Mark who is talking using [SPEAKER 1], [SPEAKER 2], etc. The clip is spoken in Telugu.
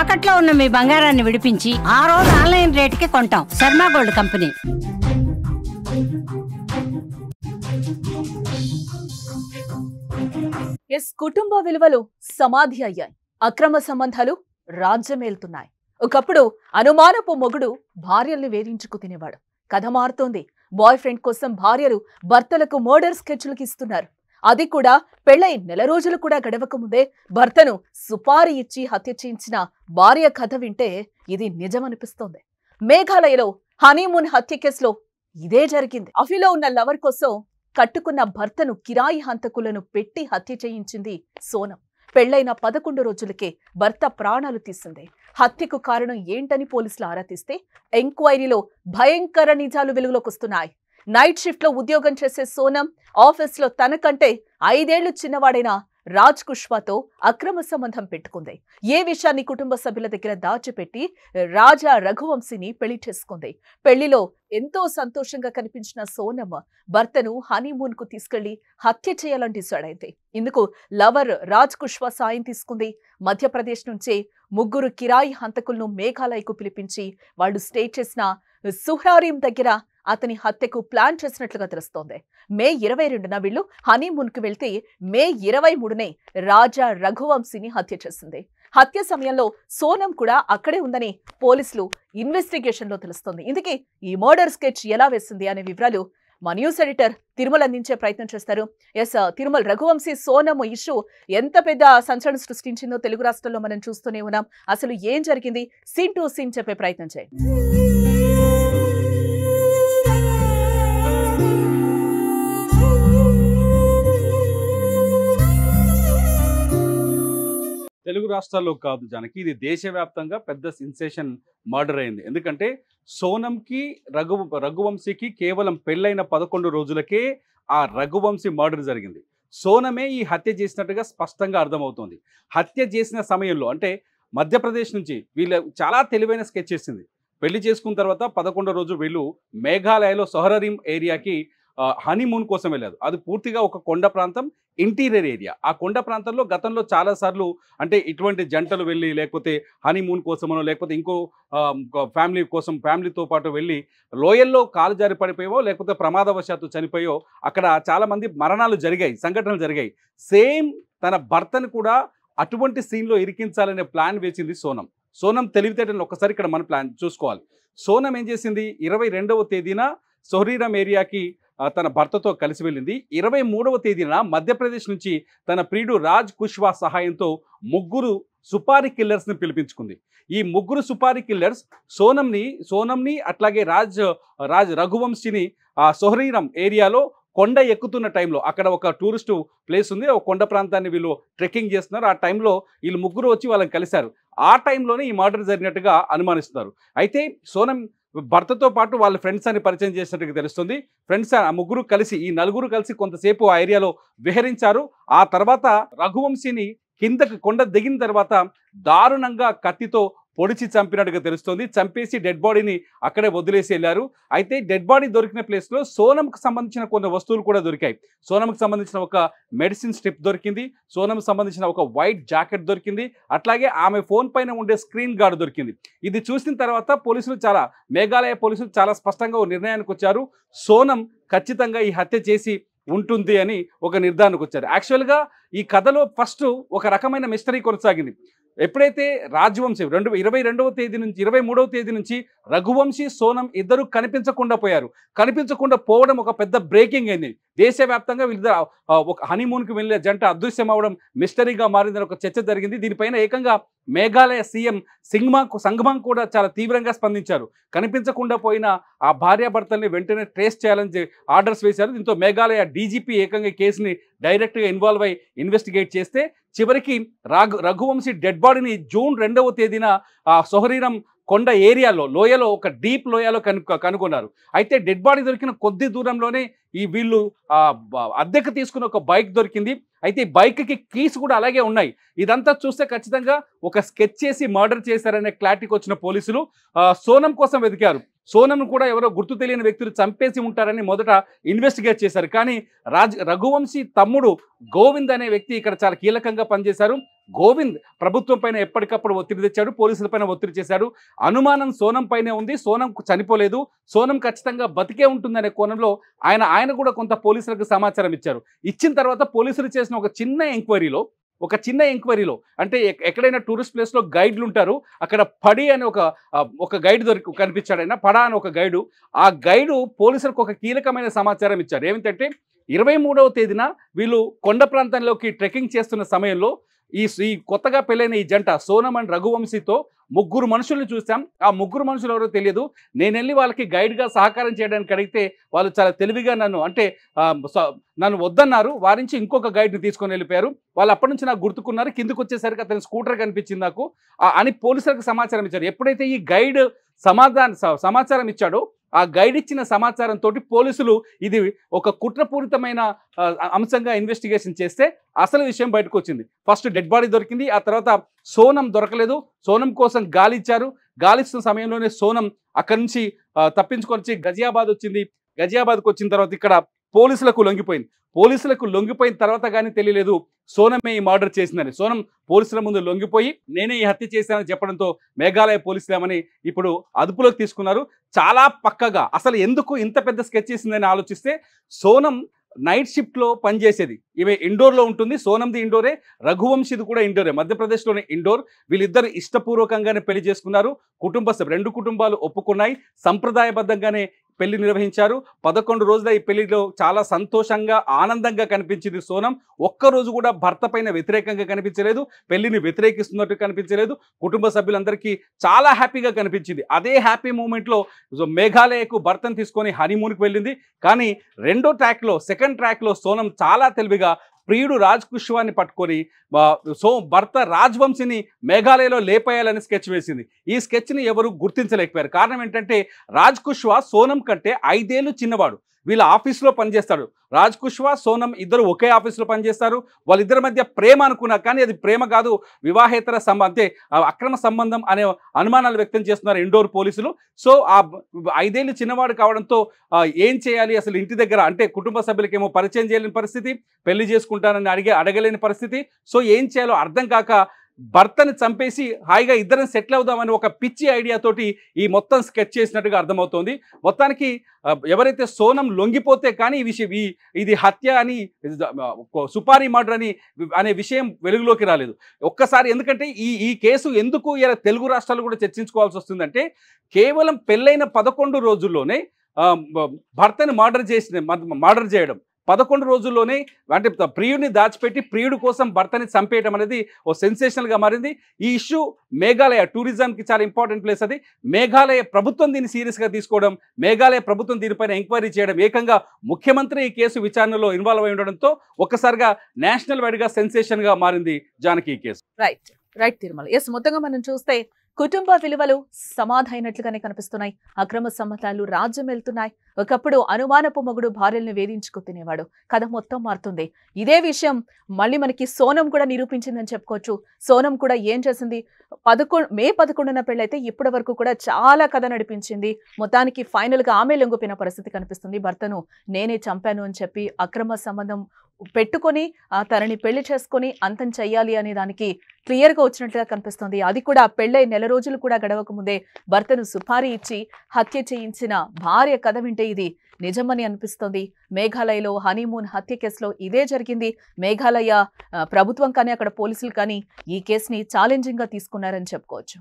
[SPEAKER 1] తాకట్లో ఉన్న మీ బంగారాన్ని విడిపించి ఆ రోజు ఆన్లైన్ రేటుకి కొంటాం. Sharma gold company.
[SPEAKER 2] కుటుంబ విలువలు సమాధి అయ్యాయి. అక్రమ సంబంధాలు రాజ్యమేలుతున్నాయి. ఒకప్పుడు అనుమానపు మొగుడు భార్యల్ని వేధించుకు తినేవాడు. కథ మారుతోంది. బాయ్ ఫ్రెండ్ కోసం భార్యలు భర్తలకు మర్డర్ స్కెచ్లకు ఇస్తున్నారు. అది కూడా పెళ్లై నెల రోజులు కూడా గడవక ముందే భర్తను సుపారీ ఇచ్చి హత్య చేయించిన భార్య కథ వింటే ఇది నిజమనిపిస్తోంది. మేఘాలయలో హనీమూన్ హత్య కేసులో ఇదే జరిగింది. అఫీలో ఉన్న లవర్ కోసం కట్టుకున్న భర్తను కిరాయి హంతకులను పెట్టి హత్య చేయించింది సోనం. పెళ్లైన 11 రోజులకే భర్త ప్రాణాలు తీసింది. హత్యకు కారణం ఏంటని పోలీసులు ఆరా తీస్తే ఎంక్వైరీలో భయంకర నిజాలు వెలుగులోకి వస్తున్నాయి. నైట్ షిఫ్ట్ లో ఉద్యోగం చేసే సోనం ఆఫీస్లో తనకంటే 5 ఏళ్లు చిన్నవాడైన రాజ్ కుష్వాతో అక్రమ సంబంధం పెట్టుకుంది. ఏ విషయాన్ని కుటుంబ సభ్యుల దగ్గర దాచిపెట్టి రాజా రఘువంశీని పెళ్లి చేసుకుంది. పెళ్లిలో ఎంతో సంతోషంగా కనిపించిన సోనం భర్తను హనీమూన్ కు తీసుకెళ్లి హత్య చేయాలని డిసైడ్ అయింది. ఇందుకు లవర్ రాజ్ కుష్వా సాయం తీసుకుంది. మధ్యప్రదేశ్ నుంచే 3 కిరాయి హంతకులను మేఘాలయకు పిలిపించి వాళ్ళు స్టే చేసిన సుహ్రారీం దగ్గర అతని హత్యకు ప్లాన్ చేసినట్లుగా తెలుస్తోంది. మే 22న వీళ్ళు హనీమూన్ కు వెళ్తే మే 23నే రాజా రఘువంశీని హత్య చేసింది. హత్య సమయంలో సోనం కూడా అక్కడే ఉందని పోలీసులు ఇన్వెస్టిగేషన్ లో తెలుస్తోంది. ఇందుకే ఈ మర్డర్ స్కెచ్ ఎలా వేసింది అనే వివరాలు మా న్యూస్ ఎడిటర్ తిరుమల అందించే ప్రయత్నం చేస్తారు. తిరుమల, రఘువంశీ సోనం ఇష్యూ ఎంత పెద్ద సంచలనం సృష్టించిందో తెలుగు రాష్ట్రాల్లో మనం చూస్తూనే ఉన్నాం. అసలు ఏం జరిగింది, సీన్ టు సీన్ చెప్పే ప్రయత్నం చేయండి.
[SPEAKER 3] తెలుగు రాష్ట్రాల్లో కాదు జానకి, ఇది దేశవ్యాప్తంగా పెద్ద సెన్సేషన్ మర్డర్ అయింది. ఎందుకంటే సోనంకి రఘువంశీకి కేవలం పెళ్ళైన 11 రోజులకే ఆ రఘువంశీ మర్డర్ జరిగింది. సోనమే ఈ హత్య చేసినట్టుగా స్పష్టంగా అర్థమవుతోంది. హత్య చేసిన సమయంలో అంటే మధ్యప్రదేశ్ నుంచి వీళ్ళు చాలా తెలివైన స్కెచ్ చేసింది. పెళ్లి చేసుకున్న తర్వాత 11 రోజు వీళ్ళు మేఘాలయలో సొహరరీం ఏరియాకి హనీమూన్ కోసం వెళ్ళారు. అది పూర్తిగా ఒక కొండ ప్రాంతం, ఇంటీరియర్ ఏరియా. ఆ కొండ ప్రాంతంలో గతంలో చాలాసార్లు అంటే ఇటువంటి జంటలు వెళ్ళి లేకపోతే హనీమూన్ కోసమనో లేకపోతే ఇంకో ఫ్యామిలీ కోసం ఫ్యామిలీతో పాటు వెళ్ళి లోయల్లో కాలు జారి పడిపోయో లేకపోతే ప్రమాదవశాత్తు చనిపోయో అక్కడ చాలామంది మరణాలు జరిగాయి, సంఘటనలు జరిగాయి. సేమ్ తన భర్తను కూడా అటువంటి సీన్లో ఇరికించాలనే ప్లాన్ వేసింది సోనం. సోనం తెలివితేటలను ఒక్కసారి ఇక్కడ మన ప్లాన్ చూసుకోవాలి. సోనం ఏం చేసింది, 22వ తేదీన సొహరీరం ఏరియాకి తన భర్తతో కలిసి వెళ్ళింది. 23వ తేదీన మధ్యప్రదేశ్ నుంచి తన ప్రియుడు రాజ్ కుష్వా సహాయంతో 3 సుపారీ కిల్లర్స్ని పిలిపించుకుంది. ఈ 3 సుపారీ కిల్లర్స్ సోనంని అట్లాగే రఘువంశీని సొహరీరం ఏరియాలో కొండ ఎక్కుతున్న టైంలో, అక్కడ ఒక టూరిస్టు ప్లేస్ ఉంది, ఒక కొండ ప్రాంతాన్ని వీళ్ళు ట్రెక్కింగ్ చేస్తున్నారు. ఆ టైంలో వీళ్ళు 3 వచ్చి వాళ్ళని కలిశారు. ఆ టైంలోనే ఈ మర్డర్ జరిగినట్టుగా అనుమానిస్తున్నారు. అయితే సోనం భర్తతో పాటు వాళ్ళ ఫ్రెండ్స్ అని పరిచయం చేసినట్టుగా తెలుస్తుంది. ఫ్రెండ్స్ ఆ 3 కలిసి, ఈ 4 కలిసి కొంతసేపు ఆ ఏరియాలో విహరించారు. ఆ తర్వాత రఘువంశీని కిందకి కొండ దిగిన తర్వాత దారుణంగా కత్తితో పొడిచి చంపినట్టుగా తెలుస్తుంది. చంపేసి డెడ్ బాడీని అక్కడే వదిలేసి వెళ్ళారు. అయితే డెడ్ బాడీ దొరికిన ప్లేస్లో సోనంకి సంబంధించిన కొన్ని వస్తువులు కూడా దొరికాయి. సోనంకి సంబంధించిన ఒక మెడిసిన్ స్ట్రిప్ దొరికింది, సోనంకి సంబంధించిన ఒక వైట్ జాకెట్ దొరికింది, అట్లాగే ఆమె ఫోన్ పైన ఉండే స్క్రీన్ గార్డ్ దొరికింది. ఇది చూసిన తర్వాత మేఘాలయ పోలీసులు చాలా స్పష్టంగా ఒక నిర్ణయానికి వచ్చారు. సోనం ఖచ్చితంగా ఈ హత్య చేసి ఉంటుంది అని ఒక నిర్ధారణకు వచ్చారు. యాక్చువల్గా ఈ కథలో ఫస్ట్ ఒక రకమైన మిస్టరీ కొనసాగింది. ఎప్పుడైతే రాజవంశీ 22వ తేదీ నుంచి 23వ తేదీ నుంచి రఘువంశీ సోనం ఇద్దరు కనిపించకుండా పోయారు. కనిపించకుండా పోవడం ఒక పెద్ద బ్రేకింగ్ అయింది. దేశవ్యాప్తంగా వీళ్ళిద్దరు ఒక హనీమూన్కి వెళ్ళే జంట అదృశ్యం అవడం మిస్టరీగా మారిందని ఒక చర్చ జరిగింది. దీనిపైన ఏకంగా మేఘాలయ సీఎం సంగ్మాంగ్ కూడా చాలా తీవ్రంగా స్పందించారు. కనిపించకుండా పోయిన ఆ భార్యాభర్తల్ని వెంటనే ట్రేస్ చేయాలని ఆర్డర్స్ వేశారు. దీంతో మేఘాలయ డీజీపీ ఏకంగా కేసుని డైరెక్ట్గా ఇన్వాల్వ్ అయి ఇన్వెస్టిగేట్ చేస్తే చివరికి రఘువంశీ డెడ్ బాడీని జూన్ 2వ తేదీన సొహరీరం కొండ ఏరియాలో లోయలో ఒక డీప్ లోయలో కనుగొన్నారు. అయితే డెడ్ బాడీ దొరికిన కొద్ది దూరంలోనే వీళ్ళు అద్దెకు తీసుకున్న ఒక బైక్ దొరికింది. అయితే ఈ బైక్కి కీస్ కూడా అలాగే ఉన్నాయి. ఇదంతా చూస్తే ఖచ్చితంగా ఒక స్కెచ్ చేసి మర్డర్ చేశారనే క్లారిటీకి వచ్చిన పోలీసులు సోనం కోసం వెతికారు. సోనంను కూడా ఎవరో గుర్తు తెలియని వ్యక్తులు చంపేసి ఉంటారని మొదట ఇన్వెస్టిగేట్ చేశారు. కానీ రఘువంశీ తమ్ముడు గోవింద్ అనే వ్యక్తి ఇక్కడ చాలా కీలకంగా పనిచేశారు. గోవింద్ ప్రభుత్వం పైన ఎప్పటికప్పుడు ఒత్తిడి తెచ్చాడు, పోలీసుల పైన ఒత్తిడి చేశాడు. అనుమానం సోనం పైనే ఉంది, సోనం చనిపోలేదు, సోనం ఖచ్చితంగా బతికే ఉంటుందనే కోణంలో ఆయన కూడా కొంత పోలీసులకు సమాచారం ఇచ్చారు. ఇచ్చిన తర్వాత పోలీసులు చేసిన ఒక చిన్న ఎంక్వైరీలో అంటే ఎక్కడైనా టూరిస్ట్ ప్లేస్లో గైడ్లు ఉంటారు, అక్కడ పడి అని ఒక గైడ్ కనిపించాడు. ఆయన పడా అని ఒక గైడు, ఆ గైడు పోలీసులకు ఒక కీలకమైన సమాచారం ఇచ్చారు. ఏమిటంటే 23వ తేదీన వీళ్ళు కొండ ప్రాంతంలోకి ట్రెక్కింగ్ చేస్తున్న సమయంలో ఈ కొత్తగా పెళ్ళైన ఈ జంట సోనం అండ్ రఘువంశీతో 3 మనుషుల్ని చూసాం. ఆ 3 మనుషులు ఎవరో తెలియదు. నేను వెళ్ళి వాళ్ళకి గైడ్గా సహకారం చేయడానికి అడిగితే వాళ్ళు చాలా తెలివిగా నన్ను వద్దన్నారు. వారి నుంచి ఇంకొక గైడ్ని తీసుకొని వెళ్ళిపోయారు. వాళ్ళు అప్పటి నుంచి నాకు గుర్తుకున్నారు. కిందకు వచ్చేసరికి అతని స్కూటర్ కనిపించింది నాకు అని పోలీసులకు సమాచారం ఇచ్చారు. ఎప్పుడైతే ఈ గైడ్ సమాచారం ఇచ్చాడో ఆ గైడ్ ఇచ్చిన సమాచారంతో పోలీసులు ఇది ఒక కుట్రపూరితమైన అంశంగా ఇన్వెస్టిగేషన్ చేస్తే అసలు విషయం బయటకు వచ్చింది. ఫస్ట్ డెడ్ బాడీ దొరికింది, ఆ తర్వాత సోనం దొరకలేదు. సోనం కోసం గాలి ఇచ్చారు. గాలిస్తున్న సమయంలోనే సోనం అక్కడి నుంచి తప్పించుకొని వచ్చి గజియాబాద్ వచ్చింది. గజియాబాద్కి వచ్చిన తర్వాత ఇక్కడ పోలీసులకు లొంగిపోయిన తర్వాత కానీ తెలియలేదు సోనమే ఈ మర్డర్ చేసిందని. సోనం పోలీసుల ముందు లొంగిపోయి నేనే ఈ హత్య చేశానని చెప్పడంతో మేఘాలయ పోలీసులేమని ఇప్పుడు అదుపులోకి తీసుకున్నారు. చాలా పక్కగా అసలు ఎందుకు ఇంత పెద్ద స్కెచ్ చేసిందని ఆలోచిస్తే సోనం నైట్ షిఫ్ట్లో పనిచేసేది. ఈమె ఇండోర్లో ఉంటుంది. సోనంది ఇండోరే, రఘువంశీది కూడా ఇండోరే, మధ్యప్రదేశ్లోని ఇండోర్. వీళ్ళిద్దరు ఇష్టపూర్వకంగానే పెళ్లి చేసుకున్నారు. రెండు కుటుంబాలు ఒప్పుకున్నాయి. సంప్రదాయబద్ధంగానే పెళ్లి నిర్వహించారు. 11 రోజుల ఈ పెళ్లిలో చాలా సంతోషంగా ఆనందంగా కనిపించింది సోనం. ఒక్కరోజు కూడా భర్త పైన వ్యతిరేకంగా కనిపించలేదు, పెళ్లిని వ్యతిరేకిస్తున్నట్టు కనిపించలేదు. కుటుంబ సభ్యులందరికీ చాలా హ్యాపీగా కనిపించింది. అదే హ్యాపీ మూమెంట్లో మేఘాలయకు భర్తను తీసుకొని హనీమూన్కి వెళ్ళింది. కానీ సెకండ్ ట్రాక్లో సోనం చాలా తెలివిగా ప్రియుడు రాజ్ కుష్వాని పట్టుకొని భర్త రాజ్వంశీని మేఘాలయలో లేపేయాలని స్కెచ్ వేసింది. ఈ స్కెచ్ని ఎవరు గుర్తించలేకపోయారు. కారణం ఏంటంటే రాజ్ కుష్వా సోనం కంటే 5 ఏళ్ళు చిన్నవాడు. వీళ్ళ ఆఫీస్లో పనిచేస్తాడు. రాజ్ కుష్వా సోనం ఇద్దరు ఒకే ఆఫీస్లో పనిచేస్తారు. వాళ్ళిద్దరి మధ్య ప్రేమ అనుకున్నా కానీ అది ప్రేమ కాదు, వివాహేతర అంటే అక్రమ సంబంధం అనే అనుమానాలు వ్యక్తం చేస్తున్నారు ఇండోర్ పోలీసులు. సో ఆ 5 ఏళ్ళు చిన్నవాడు కావడంతో ఏం చేయాలి అసలు ఇంటి దగ్గర అంటే కుటుంబ సభ్యులకేమో పరిచయం చేయలేని పరిస్థితి, పెళ్లి చేసుకుంటానని అడగలేని పరిస్థితి. సో ఏం చేయాలో అర్థం కాక భర్తని చంపేసి హాయిగా ఇద్దరం సెటిల్ అవుదామని ఒక పిచ్చి ఐడియాతోటి ఈ మొత్తం స్కెచ్ చేసినట్టుగా అర్థమవుతోంది. మొత్తానికి ఎవరైతే సోనం లొంగిపోతే కానీ ఇది హత్య అని సుపారీ మర్డర్ అనే విషయం వెలుగులోకి రాలేదు. ఒక్కసారి ఎందుకంటే ఈ కేసు ఎందుకు ఇలా తెలుగు రాష్ట్రాలు కూడా చర్చించుకోవాల్సి వస్తుందంటే కేవలం పెళ్ళైన 11 రోజుల్లోనే భర్తని మర్డర్ చేయడం, 11 రోజుల్లోనే అంటే ప్రియుడిని దాచిపెట్టి ప్రియుడి కోసం భర్తని చంపేయడం అనేది ఓ సెన్సేషనల్గా మారింది. ఈ ఇష్యూ మేఘాలయ టూరిజంకి చాలా ఇంపార్టెంట్ ప్లేస్. అది మేఘాలయ ప్రభుత్వం దీన్ని సీరియస్గా తీసుకోవడం, మేఘాలయ ప్రభుత్వం దీనిపైన ఎంక్వైరీ చేయడం, ఏకంగా ముఖ్యమంత్రి ఈ కేసు విచారణలో ఇన్వాల్వ్ అయి ఉండడంతో ఒక్కసారిగా నేషనల్ వైడ్గా సెన్సేషన్గా మారింది జానకి ఈ కేసు.
[SPEAKER 2] రైట్ తిరుమల. మొత్తంగా మనం చూస్తే కుటుంబ విలువలు సమాధైనట్లుగానే కనిపిస్తున్నాయి. అక్రమ సంబంధాలు రాజ్యం వెళ్తున్నాయి. ఒకప్పుడు అనుమానపు మొగుడు భార్యల్ని వేధించుకు తినేవాడు. కథ మొత్తం మారుతుంది. ఇదే విషయం మళ్ళీ మనకి సోనం కూడా నిరూపించిందని చెప్పుకోవచ్చు. సోనం కూడా ఏం చేసింది, మే 11న పెళ్ళైతే ఇప్పటి వరకు కూడా చాలా కథ నడిపించింది. మొత్తానికి ఫైనల్ గా ఆమె లొంగిపోయిన పరిస్థితి కనిపిస్తుంది. భర్తను నేనే చంపాను అని చెప్పి అక్రమ సంబంధం పెట్టుకొని తనని పెళ్లి చేసుకొని అంతం చెయ్యాలి అనే దానికి క్లియర్ గా వచ్చినట్లుగా కనిపిస్తుంది. అది కూడా పెళ్ళై నెల రోజులు కూడా గడవక ముందే భర్తను సుపారీ ఇచ్చి హత్య చేయించిన భార్య కథ వింటే ఇది నిజమని అనిపిస్తోంది. మేఘాలయలో హనీమూన్ హత్య కేసులో ఇదే జరిగింది. మేఘాలయ ప్రభుత్వం కానీ అక్కడ పోలీసులు కానీ ఈ కేసుని ఛాలెంజింగ్ గా తీసుకున్నారని చెప్పుకోవచ్చు.